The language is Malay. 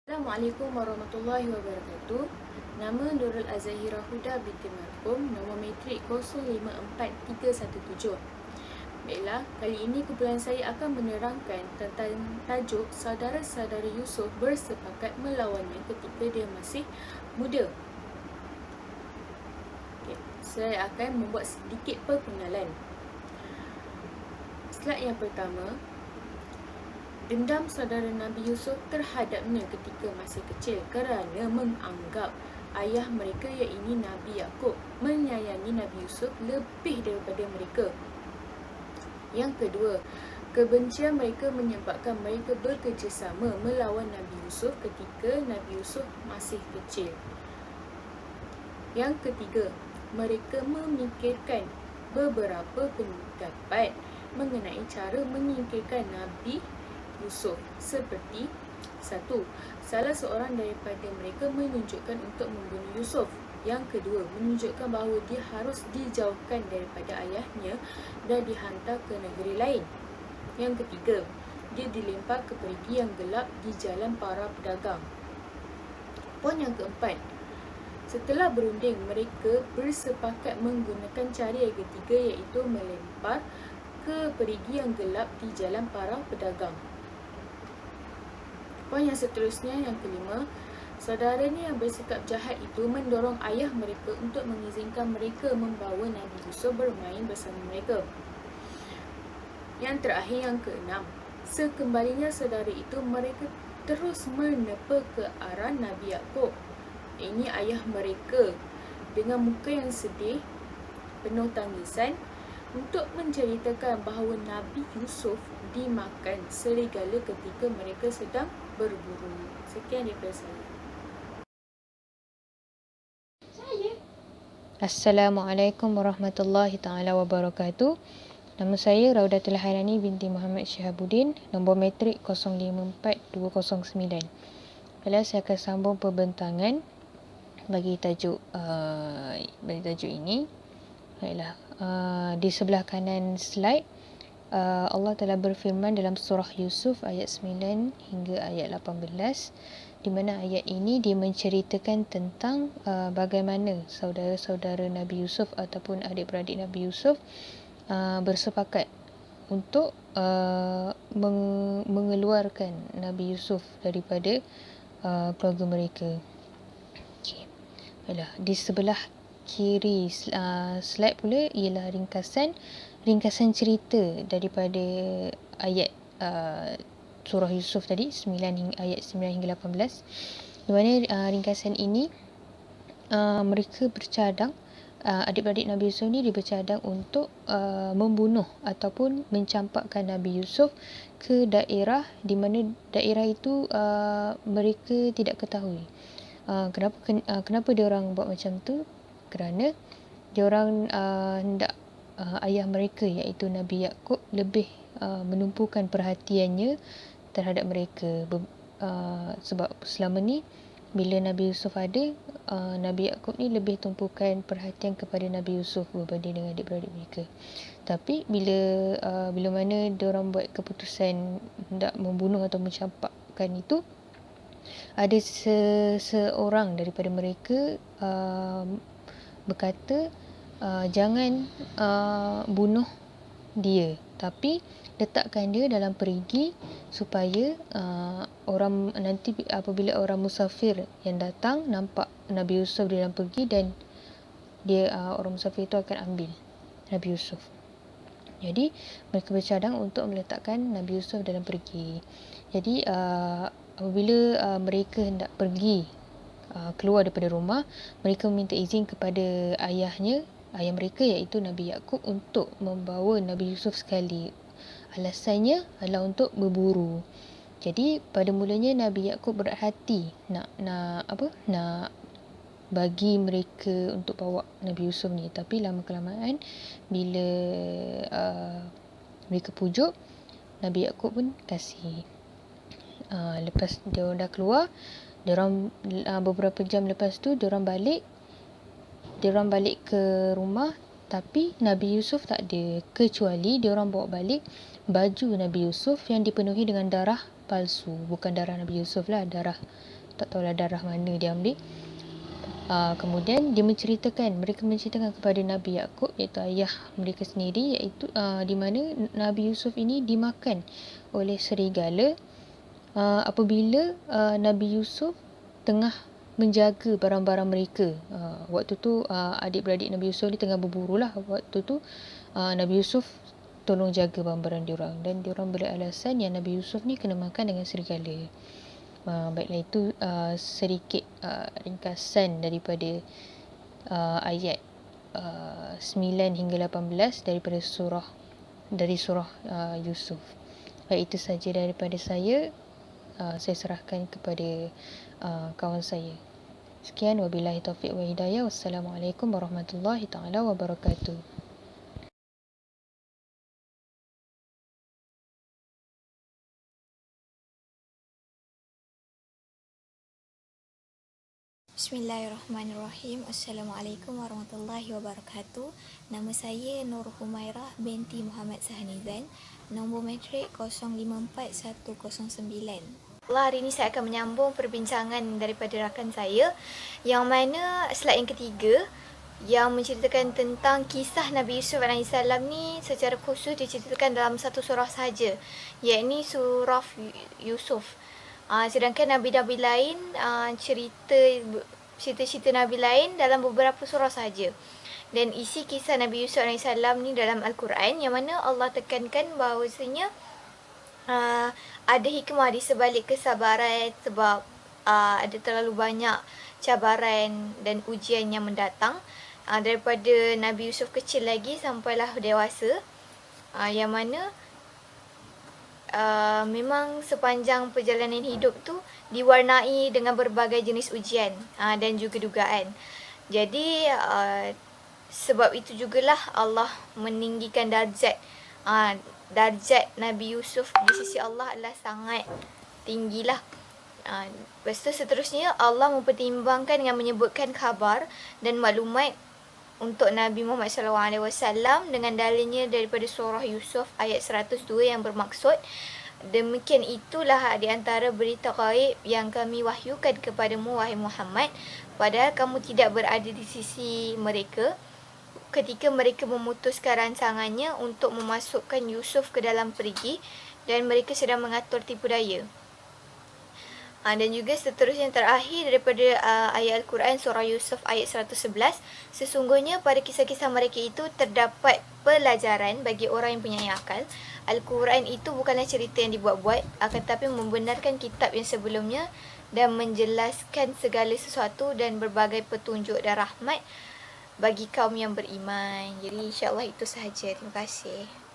Assalamualaikum warahmatullahi wabarakatuh. Nama Nurul Azahira Huda binti Marhum, nombor matrik 054317. Baiklah, kali ini kumpulan saya akan menerangkan tentang tajuk saudara-saudara Yusuf bersepakat melawannya ketika dia masih muda. Saya akan membuat sedikit perkenalan. Slide yang pertama, dendam saudara Nabi Yusuf terhadapnya ketika masih kecil kerana menganggap ayah mereka iaitu Nabi Yaqub menyayangi Nabi Yusuf lebih daripada mereka. Yang kedua, kebencian mereka menyebabkan mereka bekerjasama melawan Nabi Yusuf ketika Nabi Yusuf masih kecil. Yang ketiga, mereka memikirkan beberapa pendapat mengenai cara menyingkirkan Nabi Yusuf, seperti 1. Salah seorang daripada mereka menunjukkan untuk membunuh Yusuf. Yang kedua, menunjukkan bahawa dia harus dijauhkan daripada ayahnya dan dihantar ke negeri lain. Yang ketiga, dia dilempar ke perigi yang gelap di jalan para pedagang. Poin yang keempat, setelah berunding, mereka bersepakat menggunakan cara yang ketiga iaitu melempar ke perigi yang gelap di jalan para pedagang. Poin yang seterusnya, yang kelima, saudaranya yang bersikap jahat itu mendorong ayah mereka untuk mengizinkan mereka membawa Nabi Yusuf bermain bersama mereka. Yang terakhir, yang keenam, sekembalinya saudara itu, mereka terus menepa ke arah Nabi Yaqub, ini ayah mereka, dengan muka yang sedih, penuh tangisan, untuk menceritakan bahawa Nabi Yusuf dimakan serigala ketika mereka sedang berburu. Sekian daripada saya. Assalamualaikum warahmatullahi taala wabarakatuh. Nama saya Raudatul Hairani binti Muhammad Syihabuddin, nombor matrik 054209. Baiklah, saya akan sambung perbentangan bagi tajuk ini. Baiklah, di sebelah kanan slide Allah telah berfirman dalam surah Yusuf ayat 9 hingga ayat 18, di mana ayat ini dia menceritakan tentang bagaimana saudara-saudara Nabi Yusuf ataupun adik-beradik Nabi Yusuf bersepakat untuk mengeluarkan Nabi Yusuf daripada keluarga mereka. Okay. Baiklah, di sebelah kiri slide pula ialah ringkasan cerita daripada ayat surah Yusuf tadi, ayat 9 hingga 18, di mana ringkasan ini mereka bercadang, adik-beradik Nabi Yusuf ni dia bercadang untuk membunuh ataupun mencampakkan Nabi Yusuf ke daerah di mana daerah itu mereka tidak ketahui. Kenapa dia orang buat macam tu? Kerana dia orang hendak ayah mereka iaitu Nabi Yaqub lebih menumpukan perhatiannya terhadap mereka, sebab selama ni bila Nabi Yusuf ada, Nabi Yaqub ni lebih tumpukan perhatian kepada Nabi Yusuf berbanding dengan adik-beradik mereka. Tapi bila mana diorang buat keputusan hendak membunuh atau mencampakkan itu, ada seorang daripada mereka berkata, jangan bunuh dia, tapi letakkan dia dalam perigi supaya orang nanti apabila orang musafir yang datang nampak Nabi Yusuf di dalam perigi, dan dia orang musafir itu akan ambil Nabi Yusuf. Jadi mereka bercadang untuk meletakkan Nabi Yusuf dalam perigi. Jadi apabila mereka hendak pergi keluar daripada rumah, mereka meminta izin kepada ayah mereka iaitu Nabi Yaqub untuk membawa Nabi Yusuf sekali. Alasannya adalah untuk berburu. Jadi pada mulanya Nabi Yaqub berat hati nak bagi mereka untuk bawa Nabi Yusuf ni, tapi lama kelamaan bila mereka pujuk, Nabi Yaqub pun kasih. Lepas dia dah keluar, beberapa jam lepas tu diorang balik ke rumah, tapi Nabi Yusuf tak ada, kecuali diorang bawa balik baju Nabi Yusuf yang dipenuhi dengan darah palsu. Bukan darah Nabi Yusuf lah, darah tak tahulah darah mana dia ambil. Kemudian mereka menceritakan kepada Nabi Yaqub, iaitu ayah mereka sendiri, iaitu di mana Nabi Yusuf ini dimakan oleh serigala apabila Nabi Yusuf tengah menjaga barang-barang mereka. Waktu tu adik-beradik Nabi Yusuf ni tengah berburu lah. Waktu tu Nabi Yusuf tolong jaga barang-barang diorang, dan diorang beralasan yang Nabi Yusuf ni kena makan dengan serigala. Baiklah, itu sedikit ringkasan daripada ayat 9 hingga 18 daripada surah Yusuf. Baik, itu saja daripada saya. Saya serahkan kepada kawan saya. Sekian, wabillahi taufiq wa hidayah. Wassalamualaikum warahmatullahi taala wabarakatuh. Bismillahirrahmanirrahim. Assalamualaikum warahmatullahi wabarakatuh. Nama saya Nur Humairah binti Muhammad Sahanizan. Nombor matrik 054109. Hari ini saya akan menyambung perbincangan daripada rakan saya, yang mana slide yang ketiga yang menceritakan tentang kisah Nabi Yusuf AS ni secara khusus diceritakan dalam satu surah sahaja, iaitu surah Yusuf. Sedangkan Nabi-Nabi lain cerita-cerita Nabi lain dalam beberapa surah sahaja. Dan isi kisah Nabi Yusuf AS ni dalam Al-Quran, yang mana Allah tekankan bahawasanya ada hikmah di sebalik kesabaran, sebab ada terlalu banyak cabaran dan ujian yang mendatang daripada Nabi Yusuf kecil lagi sampailah dewasa, yang mana memang sepanjang perjalanan hidup tu diwarnai dengan berbagai jenis ujian dan juga dugaan. Jadi sebab itu jugalah Allah meninggikan darjat Nabi Yusuf di sisi Allah adalah sangat tinggilah. Lepas tu seterusnya Allah mempertimbangkan dengan menyebutkan khabar dan maklumat untuk Nabi Muhammad SAW dengan dalilnya daripada surah Yusuf ayat 102 yang bermaksud, demikian itulah di antara berita gaib yang kami wahyukan kepadamu wahai Muhammad, padahal kamu tidak berada di sisi mereka ketika mereka memutuskan rancangannya untuk memasukkan Yusuf ke dalam perigi, dan mereka sedang mengatur tipu daya. Dan juga seterusnya terakhir daripada ayat Al-Quran surah Yusuf ayat 111, sesungguhnya pada kisah-kisah mereka itu terdapat pelajaran bagi orang yang punya akal. Al-Quran itu bukanlah cerita yang dibuat-buat, akan tetapi membenarkan kitab yang sebelumnya dan menjelaskan segala sesuatu dan berbagai petunjuk dan rahmat bagi kaum yang beriman. Jadi insya-Allah itu sahaja. Terima kasih.